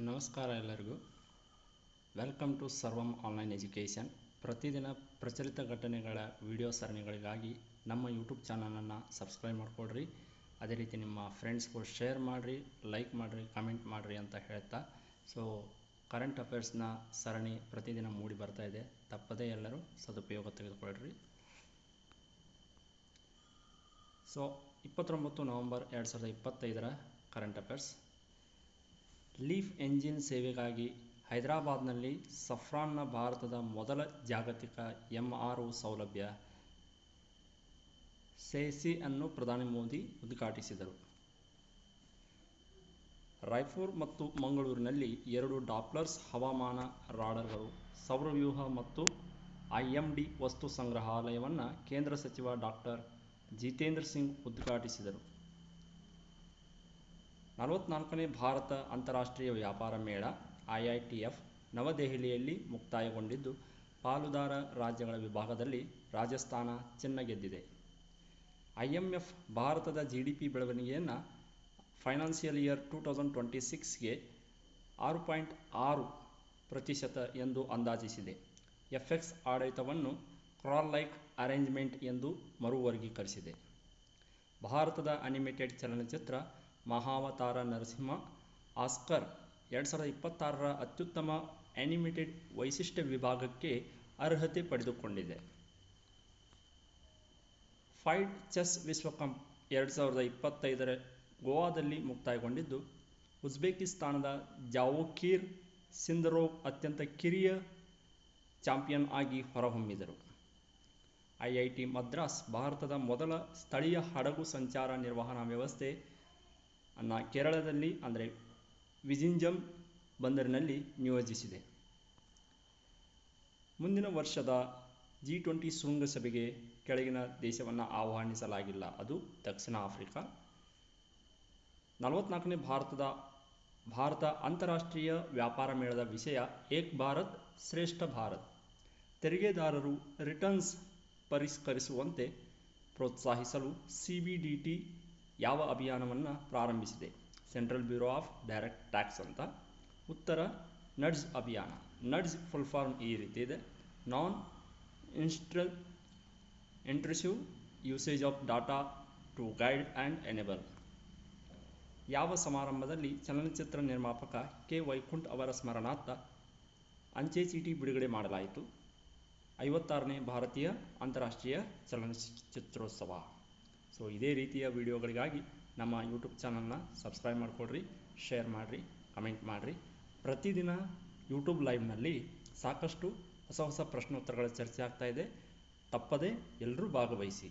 ನಮಸ್ಕಾರ ಎಲ್ಲರಿಗೂ. Welcome to ಸರ್ವಂ ಆನ್ಲೈನ್ ಎಜುಕೇಷನ್. ಪ್ರತಿದಿನ ಪ್ರಚಲಿತ ಘಟನೆಗಳ ವಿಡಿಯೋ ಸರಣಿಗಳಿಗಾಗಿ ನಮ್ಮ ಯೂಟ್ಯೂಬ್ ಚಾನಲನ್ನು ಸಬ್ಸ್ಕ್ರೈಬ್ ಮಾಡಿಕೊಡ್ರಿ. ಅದೇ ರೀತಿ ನಿಮ್ಮ ಫ್ರೆಂಡ್ಸ್ಗೂ ಶೇರ್ ಮಾಡಿರಿ, ಲೈಕ್ ಮಾಡಿರಿ, ಕಮೆಂಟ್ ಮಾಡಿರಿ ಅಂತ ಹೇಳ್ತಾ, ಕರೆಂಟ್ ಅಫೇರ್ಸ್ನ ಸರಣಿ ಪ್ರತಿದಿನ ಮೂಡಿ ಬರ್ತಾ ಇದೆ. ತಪ್ಪದೇ ಎಲ್ಲರೂ ಸದುಪಯೋಗ ತೆಗೆದುಕೊಳ್ಳ್ರಿ. 29 November 2025 current affairs. Leaf engine ಸೇವೆಗಾಗಿ ಹೈದರಾಬಾದ್ನಲ್ಲಿ ಸಫ್ರಾನ್ನ ಭಾರತದ ಮೊದಲ ಜಾಗತಿಕ MRO ಸೌಲಭ್ಯ ಸೇಸಿ ಅನ್ನು ಪ್ರಧಾನಿ ಮೋದಿ ಉದ್ಘಾಟಿಸಿದರು. ರಾಯ್ಪುರ್ ಮತ್ತು ಮಂಗಳೂರಿನಲ್ಲಿ 2 ಡಾಪ್ಲರ್ಸ್ ಹವಾಮಾನ ರಾಡರ್ಗಳು, ಸೌರವ್ಯೂಹ ಮತ್ತು IMD ವಸ್ತು ಸಂಗ್ರಹಾಲಯವನ್ನು ಕೇಂದ್ರ ಸಚಿವ ಡಾಕ್ಟರ್ ಜಿತೇಂದ್ರ ಸಿಂಗ್ ಉದ್ಘಾಟಿಸಿದರು. 44ನೇ ಭಾರತ ಅಂತಾರಾಷ್ಟ್ರೀಯ ವ್ಯಾಪಾರ ಮೇಳ IITF ನವದೆಹಲಿಯಲ್ಲಿ ಮುಕ್ತಾಯಗೊಂಡಿದ್ದು, ಪಾಲುದಾರ ರಾಜ್ಯಗಳ ವಿಭಾಗದಲ್ಲಿ ರಾಜಸ್ಥಾನ ಚಿನ್ನ ಗೆದ್ದಿದೆ. IMF ಭಾರತದ GDP ಬೆಳವಣಿಗೆಯನ್ನು ಫೈನಾನ್ಷಿಯಲ್ ಇಯರ್ 2026ಗೆ 6.6% ಎಂದು ಅಂದಾಜಿಸಿದೆ. FX ಆಡಳಿತವನ್ನು ಕ್ರಾಲ್ ಲೈಕ್ ಅರೇಂಜ್ಮೆಂಟ್ ಎಂದು ಮರುವರ್ಗೀಕರಿಸಿದೆ. ಭಾರತದ ಅನಿಮೇಟೆಡ್ ಚಲನಚಿತ್ರ ಮಹಾವತಾರ ನರಸಿಂಹ ಆಸ್ಕರ್ 2026ರ ಅತ್ಯುತ್ತಮ ಅನಿಮೇಟೆಡ್ ವೈಶಿಷ್ಟ್ಯ ವಿಭಾಗಕ್ಕೆ ಅರ್ಹತೆ ಪಡೆದುಕೊಂಡಿದೆ. ಫೈಡ್ ಚೆಸ್ ವಿಶ್ವಕಪ್ 2025 ಗೋವಾದಲ್ಲಿ ಮುಕ್ತಾಯಗೊಂಡಿದ್ದು, ಉಜ್ಬೇಕಿಸ್ತಾನದ ಜಾವೋಖಿರ್ ಸಿಂದರೋವ್ ಅತ್ಯಂತ ಕಿರಿಯ ಚಾಂಪಿಯನ್ ಆಗಿ ಹೊರಹೊಮ್ಮಿದರು. IIT ಮದ್ರಾಸ್ ಭಾರತದ ಮೊದಲ ಸ್ಥಳೀಯ ಹಡಗು ಸಂಚಾರ ನಿರ್ವಹಣಾ ವ್ಯವಸ್ಥೆ ಅನ್ನು ಕೇರಳದಲ್ಲಿ ವಿಜಿಂಜಂ ಬಂದರಿನಲ್ಲಿ ನಿಯೋಜಿಸಿದೆ. ಮುಂದಿನ ವರ್ಷದ G20 ಶೃಂಗಸಭೆಗೆ ಕೆಳಗಿನ ದೇಶವನ್ನು ಆಹ್ವಾನಿಸಲಾಗಿಲ್ಲ, ಅದು ದಕ್ಷಿಣ ಆಫ್ರಿಕಾ. 44ನೇ ಭಾರತ ಅಂತಾರಾಷ್ಟ್ರೀಯ ವ್ಯಾಪಾರ ಮೇಳದ ವಿಷಯ ಏಕ್ ಭಾರತ್ ಶ್ರೇಷ್ಠ ಭಾರತ್. ತೆರಿಗೆದಾರರು ರಿಟರ್ನ್ಸ್ ಪರಿಷ್ಕರಿಸುವಂತೆ ಪ್ರೋತ್ಸಾಹಿಸಲು CBDT ಯಾವ ಅಭಿಯಾನವನ್ನು ಪ್ರಾರಂಭಿಸಿದೆ? Central bureau of direct tax ಅಂತ. ಉತ್ತರ ನಡ್ಜ್ ಅಭಿಯಾನ. ನಡ್ಜ್ ಫುಲ್ ಫಾರ್ಮ್ ಈ ರೀತಿ ಇದೆ: non intrusive usage of data to guide and enable. ಯಾವ ಸಮಾರಂಭದಲ್ಲಿ ಚಲನಚಿತ್ರ ನಿರ್ಮಾಪಕ K. ವೈಕುಂಠ್ ಅವರ ಸ್ಮರಣಾರ್ಥ ಅಂಚೆ ಚೀಟಿ ಬಿಡುಗಡೆ ಮಾಡಲಾಯಿತು? 56ನೇ ಭಾರತೀಯ ಅಂತಾರಾಷ್ಟ್ರೀಯ ಚಲನಚಿತ್ರೋತ್ಸವ. ಇದೇ ರೀತಿಯ ವಿಡಿಯೋಗಳಿಗಾಗಿ ನಮ್ಮ ಯೂಟ್ಯೂಬ್ ಚಾನಲ್ನ ಸಬ್ಸ್ಕ್ರೈಬ್ ಮಾಡಿಕೊಡ್ರಿ, ಶೇರ್ ಮಾಡಿರಿ, ಕಮೆಂಟ್ ಮಾಡಿರಿ. ಪ್ರತಿದಿನ ಯೂಟ್ಯೂಬ್ ಲೈವ್ನಲ್ಲಿ ಸಾಕಷ್ಟು ಹೊಸ ಪ್ರಶ್ನೋತ್ತರಗಳ ಚರ್ಚೆ ಆಗ್ತಾ ಇದೆ. ತಪ್ಪದೇ ಎಲ್ಲರೂ ಭಾಗವಹಿಸಿ.